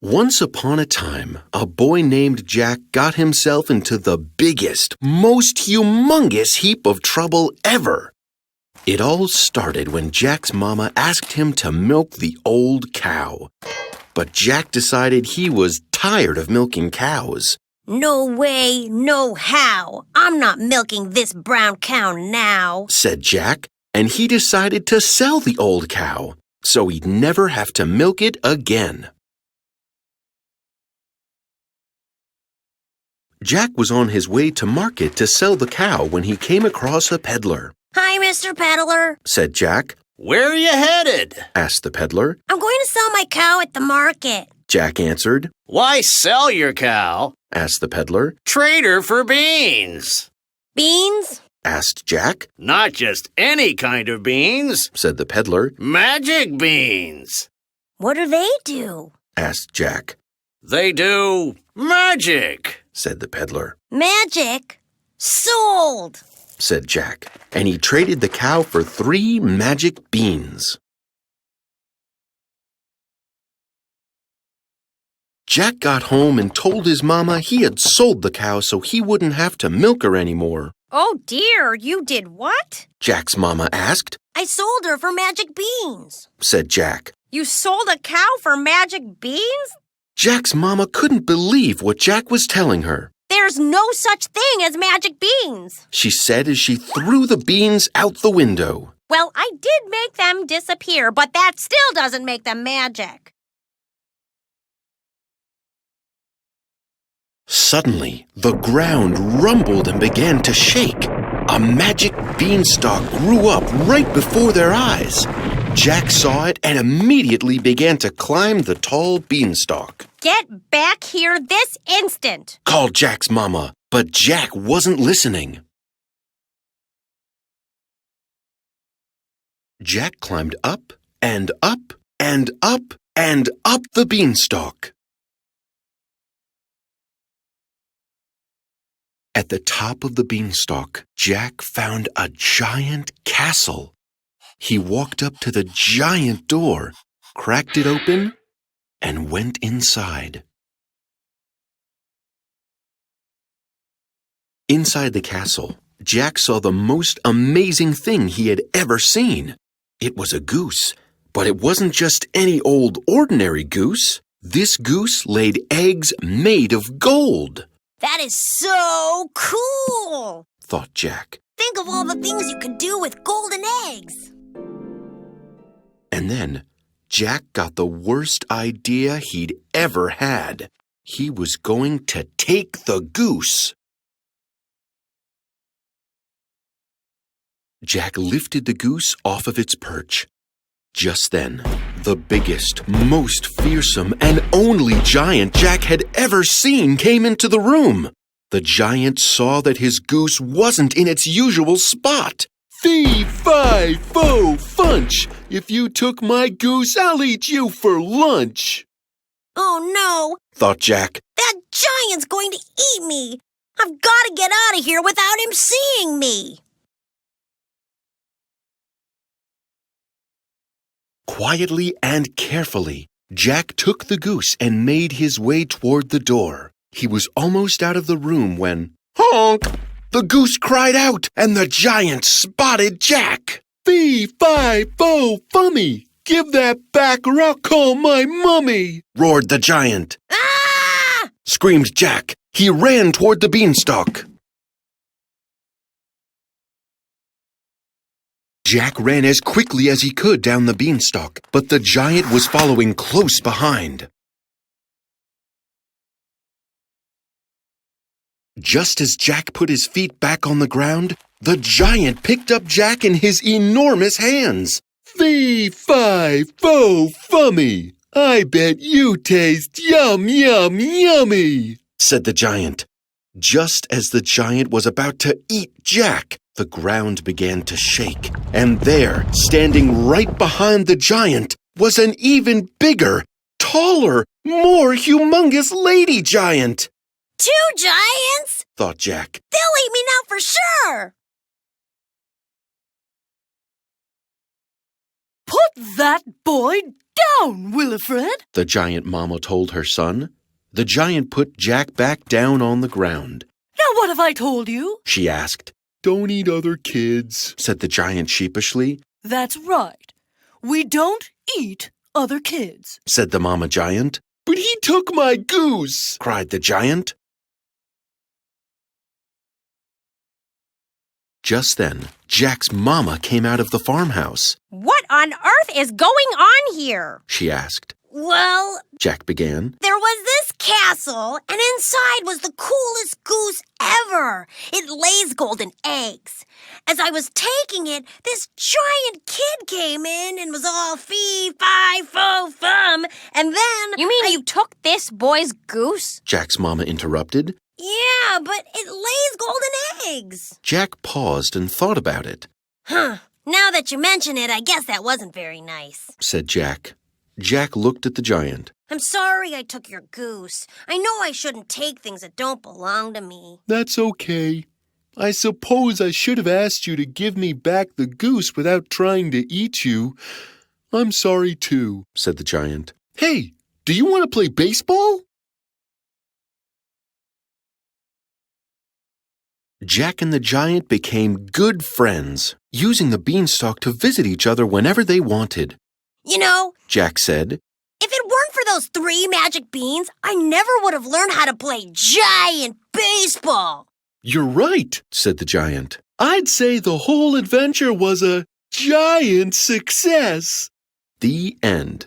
Once upon a time, a boy named Jack got himself into the biggest, most humongous heap of trouble ever. It all started when Jack's mama asked him to milk the old cow. But Jack decided he was tired of milking cows. No way, no how. I'm not milking this brown cow now, said Jack, and he decided to sell the old cow, so he'd never have to milk it again. Jack was on his way to market to sell the cow when he came across a peddler. Hi, Mr. Peddler, said Jack. Where are you headed? asked the peddler. I'm going to sell my cow at the market, Jack answered. Why sell your cow? asked the peddler. Trade her for beans. Beans? asked Jack. Not just any kind of beans, said the peddler. Magic beans. What do they do? asked Jack. They do magic, said the peddler. Magic? Sold, said Jack, and he traded the cow for 3 magic beans. Jack got home and told his mama he had sold the cow so he wouldn't have to milk her anymore. Oh dear, you did what? Jack's mama asked. I sold her for magic beans, said Jack. You sold a cow for magic beans? Jack's mama couldn't believe what Jack was telling her. There's no such thing as magic beans, she said as she threw the beans out the window. Well, I did make them disappear, but that still doesn't make them magic. Suddenly, the ground rumbled and began to shake. A magic beanstalk grew up right before their eyes. Jack saw it and immediately began to climb the tall beanstalk. Get back here this instant, called Jack's mama, but Jack wasn't listening. Jack climbed up and up and up and up the beanstalk. At the top of the beanstalk, Jack found a giant castle. He walked up to the giant door, cracked it open, and went inside. Inside the castle, Jack saw the most amazing thing he had ever seen. It was a goose, but it wasn't just any old ordinary goose. This goose laid eggs made of gold. That is so cool, thought Jack. Think of all the things you could do with golden eggs. And then Jack got the worst idea he'd ever had. He was going to take the goose. Jack lifted the goose off of its perch. Just then, the biggest, most fearsome, and only giant Jack had ever seen came into the room. The giant saw that his goose wasn't in its usual spot. Fee, fi, fo, funch! If you took my goose, I'll eat you for lunch. Oh no, thought Jack. That giant's going to eat me. I've got to get out of here without him seeing me. Quietly and carefully, Jack took the goose and made his way toward the door. He was almost out of the room when, honk! The goose cried out, and the giant spotted Jack. Fee, fi, fo, fummy! Give that back or I'll call my mummy! Roared the giant. Ah! Screamed Jack. He ran toward the beanstalk. Jack ran as quickly as he could down the beanstalk, but the giant was following close behind. Just as Jack put his feet back on the ground, the giant picked up Jack in his enormous hands. Fee, fi, fo, fummy! I bet you taste yum, yum, yummy, said the giant. Just as the giant was about to eat Jack, the ground began to shake, and there, standing right behind the giant, was an even bigger, taller, more humongous lady giant. 2 giants? Thought Jack. They'll eat me now for sure. Put that boy down, Wilfred. The giant mama told her son. The giant put Jack back down on the ground. Now what have I told you? She asked. Don't eat other kids, said the giant sheepishly. That's right. We don't eat other kids, said the mama giant. But he took my goose, cried the giant. Just then, Jack's mama came out of the farmhouse. What on earth is going on here? She asked. Well, Jack began. there was this castle, and inside was the coolest goose ever. It lays golden eggs. As I was taking it, this giant kid came in and was all fee-fi-fo-fum. And then... You mean you took this boy's goose? Jack's mama interrupted. Yeah, but it lays golden eggs. Jack paused and thought about it. Huh. Now that you mention it, I guess that wasn't very nice, said Jack. Jack looked at the giant. I'm sorry I took your goose. I know I shouldn't take things that don't belong to me. That's okay. I suppose I should have asked you to give me back the goose without trying to eat you. I'm sorry too, said the giant. Hey, do you want to play baseball? Jack and the giant became good friends, using the beanstalk to visit each other whenever they wanted. You know, Jack said, if it weren't for those 3 magic beans, I never would have learned how to play giant baseball. You're right, said the giant. I'd say the whole adventure was a giant success. The end.